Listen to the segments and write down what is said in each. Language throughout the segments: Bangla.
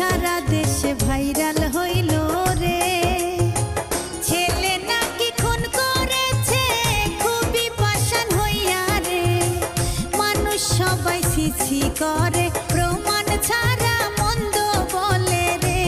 সারা দেশে ভাইরাল হইল রে। ছেলে নাকি খুন করেছে খুবই পাষাণ হইয়া রে। মানুষ সবাই ছিছি করে প্রমাণ ছাড়া মন্দ বলে রে।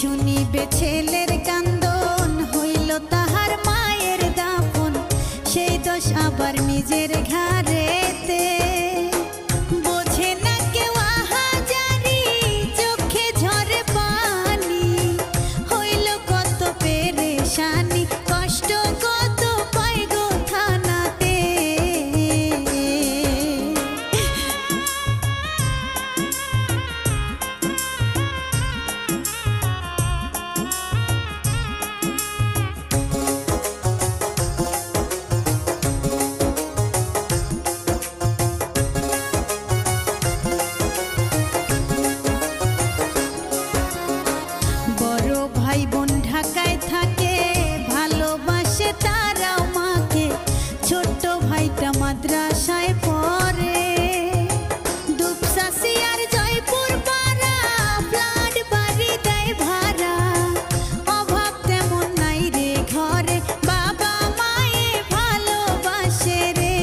শুনিবে ছেলের কান্দন হইল তাহার মায়ের দাফন, সেই দোষ আবার নিজের ঘাড়েতে। বোঝে না কেউ আহাজারি চোখে ঝরে পানি, হইল কত পেরেশানি কষ্ট কত পায় গো থানাতে। ভাই বোন ঢাকায় থাকে ভালোবাসে তারাও মাকে, ছোট্ট ভাইটা মাদ্রাসায় পড়ে। দুপসাসি আর জয়পুর পাড়া ফ্ল্যাট বাড়ি দেয় ভাড়া, অভাব তেমন নাই রে ঘরে বাবা মায়ে ভালোবাসে রে।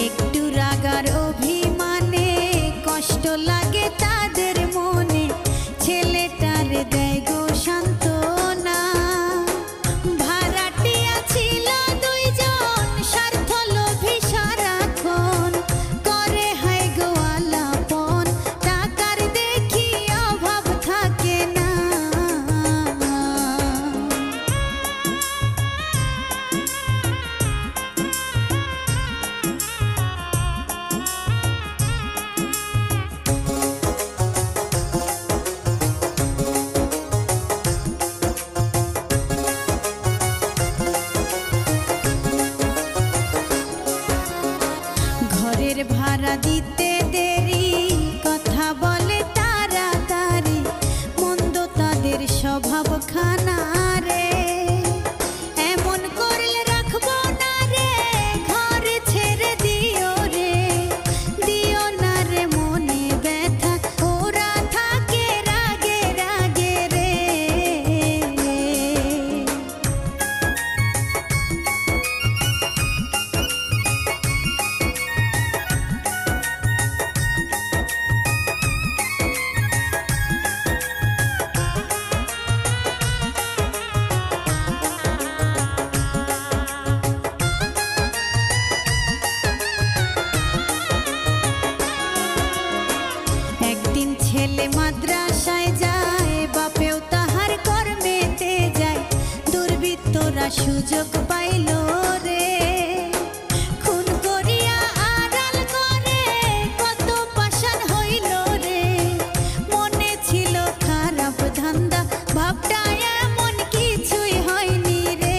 একটু রাগার অভিমানে কষ্ট লাগে তাদের মনে, ছেলেটার দেয় গো সান্ত্বনা। ভাড়াটিয়া ছিল দুইজন স্বার্থ লোভী সারাক্ষণ, করে হায় গো আলাপন টাকার দেখি অভাব থাকে না। ঘরের ভাড়া দিতে দেরি কথা বলে তাড়াতাড়ি, মন্দ তাদের স্বভাব খানা রে। এমন করলে রাখবো না রে ঘর ছেড়ে দিও রে, দিও না রে মনে ব্যথা ওরা থাকে রাগে রাগে রে। একদিন ছেলে মাদ্রাসায় যায় বাপেও তাহার কর্মেতে যায়, দুর্বৃত্তরা সুযোগ পাইল রে। খুন করিয়া আড়াল করে কত পাষাণ হইল রে, মনে ছিল খারাপ ধান্দা ভাবটা এমন কিছুই হয়নি রে।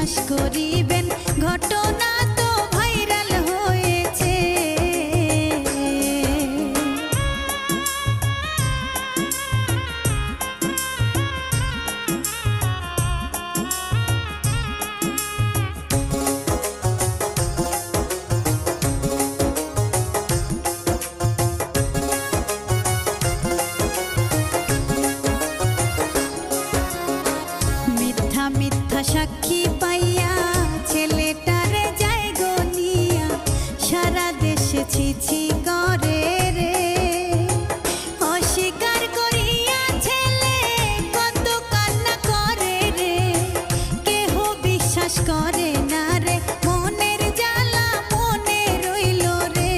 বিশ্বাস করিবেন ঘটনা তো ভাইরাল হয়েছে। মিথ্যা মিথ্যা সাক্ষী পাইয়া ছেলেটারে যায় গনিয়া, সারা দেশে ছিছি করে রে। অস্বীকার করিয়া ছেলে কত কান্না করে রে, কেহ বিশ্বাস করে না রে, মনের জ্বালা মনে রইল রে।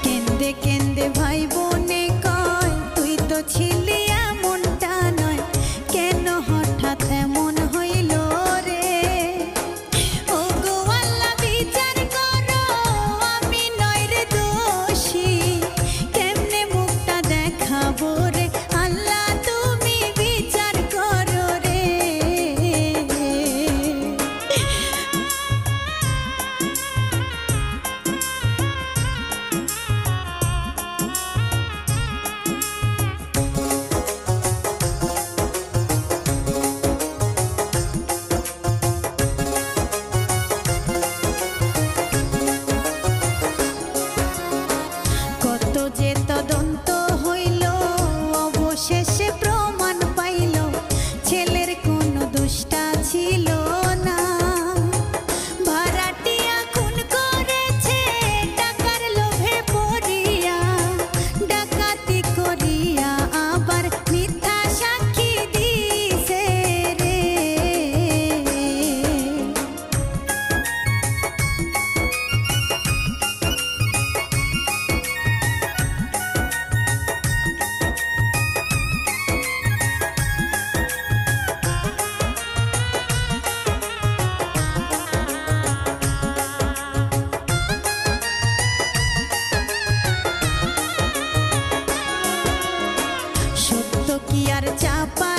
কেন্দে কেন্দে ভাই বোনে কয় তুই তো ছিলি এমনটা নয়, কেন হঠাৎ এমন হইল রে। ও গো আল্লাহ বিচার করো, আমি নয় রে দোষী, কেমনে মুখটা দেখাবো রে, আল্লাহ তুমি বিচার করো রে। কত যে তদন্ত হইল, অবশেষে প্রমাণ পাইল ছেলের কোনো দোষটা ছিল না। ভাড়াটিয়া খুন করেছে টাকার লোভে পড়িয়া, ডাকাতি করিয়া আবার মিথ্যা সাক্ষী দিছে রে। সত্য কি আর চাপা